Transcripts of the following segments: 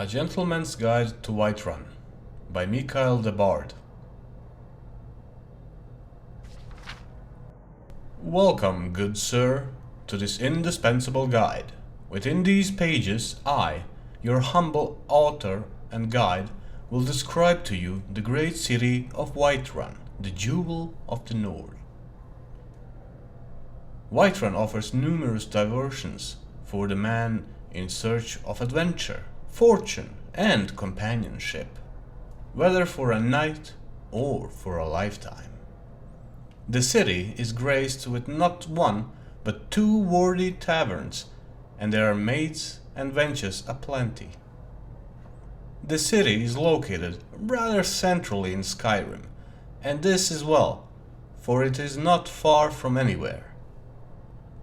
A Gentleman's Guide to Whiterun by Mikael the Bard. Welcome, good sir, to this indispensable guide. Within these pages, I, your humble author and guide, will describe to you the great city of Whiterun, the jewel of the North. Whiterun offers numerous diversions for the man in search of adventure, fortune, and companionship, whether for a night or for a lifetime. The city is graced with not one but two worthy taverns, and there are maids and wenches aplenty. The city is located rather centrally in Skyrim, and this is well, for it is not far from anywhere.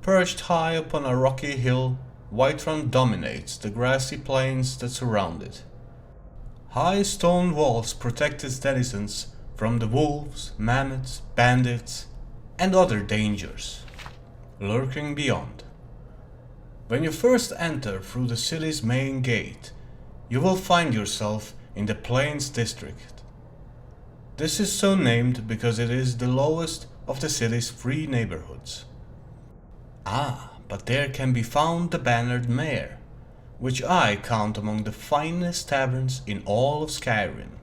Perched high upon a rocky hill, Whiterun dominates the grassy plains that surround it. High stone walls protect its denizens from the wolves, mammoths, bandits, and other dangers lurking beyond. When you first enter through the city's main gate, you will find yourself in the Plains district. This is so named because it is the lowest of the city's three neighborhoods. But there can be found the Bannered Mare, which I count among the finest taverns in all of Skyrim.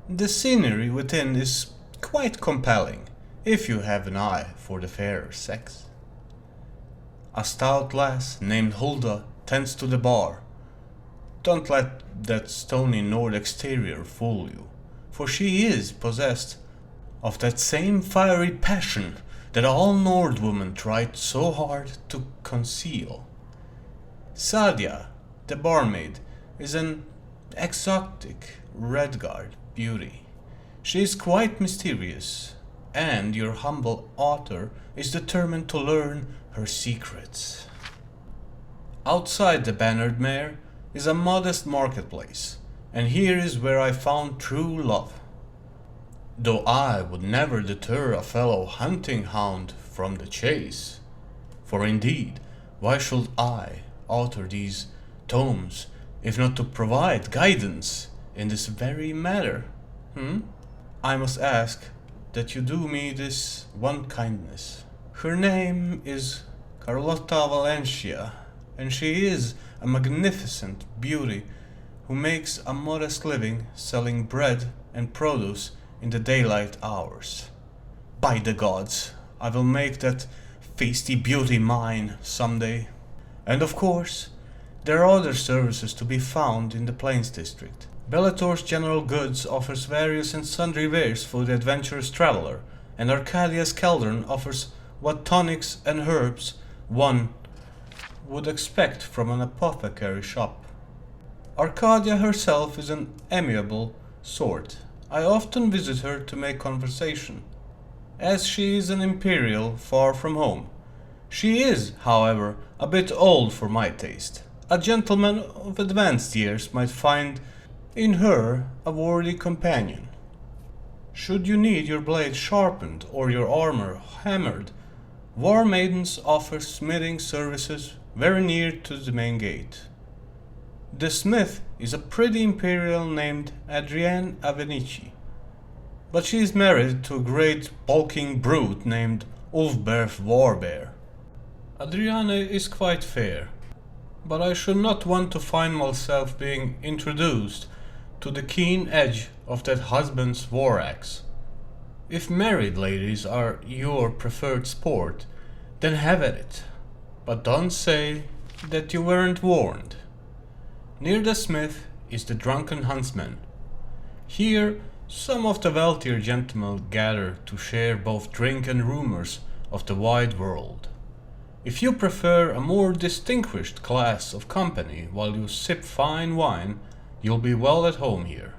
The scenery within is quite compelling, if you have an eye for the fairer sex. A stout lass named Hulda tends to the bar. Don't let that stony Nord exterior fool you, for she is possessed of that same fiery passion that all Nord women tried so hard to conceal. Sadia, the barmaid, is an exotic Redguard beauty. She is quite mysterious, and your humble author is determined to learn her secrets. Outside the Bannered Mare is a modest marketplace, and here is where I found true love. Though I would never deter a fellow hunting hound from the chase. For indeed, why should I author these tomes if not to provide guidance in this very matter? I must ask that you do me this one kindness. Her name is Carlotta Valencia, and she is a magnificent beauty who makes a modest living selling bread and produce in the daylight hours. By the gods, I will make that feisty beauty mine someday. And of course, there are other services to be found in the Plains district. Bellator's General Goods offers various and sundry wares for the adventurous traveler, and Arcadia's Cauldron offers what tonics and herbs one would expect from an apothecary shop. Arcadia herself is an amiable sort. I often visit her to make conversation, as she is an imperial far from home. She is, however, a bit old for my taste. A gentleman of advanced years might find in her a worthy companion. Should you need your blade sharpened or your armor hammered, War Maidens offer smithing services very near to the main gate. The smith is a pretty imperial named Adrienne Avenici, but she is married to a great bulking brute named Ulfberth Warbear. Adrienne is quite fair, but I should not want to find myself being introduced to the keen edge of that husband's war axe. If married ladies are your preferred sport, then have at it, but don't say that you weren't warned. Near the smith is the Drunken Huntsman. Here, some of the wealthier gentlemen gather to share both drink and rumors of the wide world. If you prefer a more distinguished class of company while you sip fine wine, you'll be well at home here.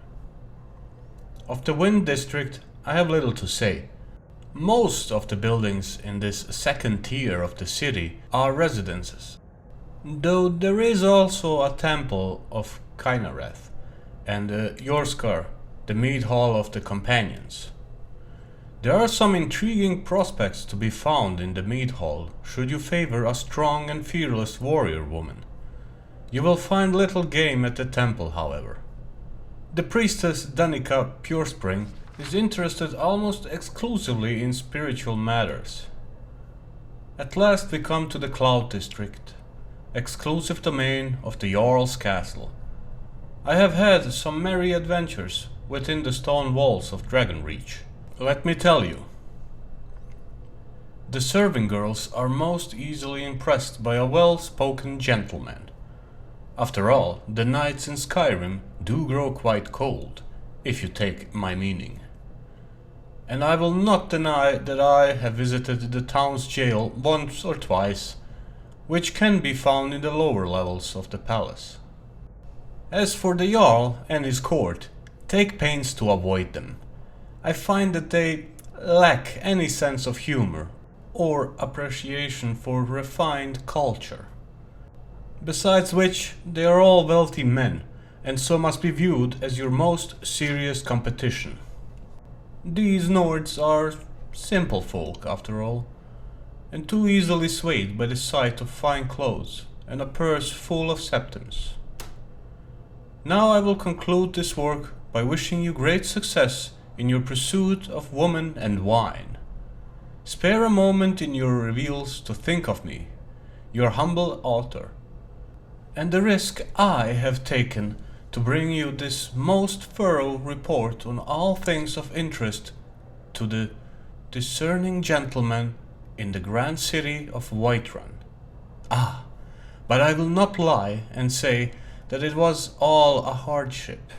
Of the Wind District, I have little to say. Most of the buildings in this second tier of the city are residences, though there is also a temple of Kynareth and Yorskar, the mead hall of the companions. There are some intriguing prospects to be found in the mead hall should you favor a strong and fearless warrior woman. You will find little game at the temple, however. The priestess Danica Purespring is interested almost exclusively in spiritual matters. At last we come to the Cloud District, exclusive domain of the Jarl's castle. I have had some merry adventures within the stone walls of Dragonreach. Let me tell you, the serving girls are most easily impressed by a well-spoken gentleman. After all, the nights in Skyrim do grow quite cold, if you take my meaning. And I will not deny that I have visited the town's jail once or twice, which can be found in the lower levels of the palace. As for the Jarl and his court, take pains to avoid them. I find that they lack any sense of humor or appreciation for refined culture. Besides which, they are all wealthy men, and so must be viewed as your most serious competition. These Nords are simple folk, after all, and too easily swayed by the sight of fine clothes and a purse full of septims. Now I will conclude this work by wishing you great success in your pursuit of woman and wine. Spare a moment in your reveals to think of me, your humble author, and the risk I have taken to bring you this most thorough report on all things of interest to the discerning gentleman in the grand city of Whiterun. Ah, but I will not lie and say that it was all a hardship.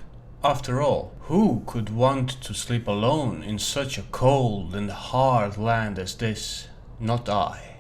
After all, who could want to sleep alone in such a cold and hard land as this? Not I.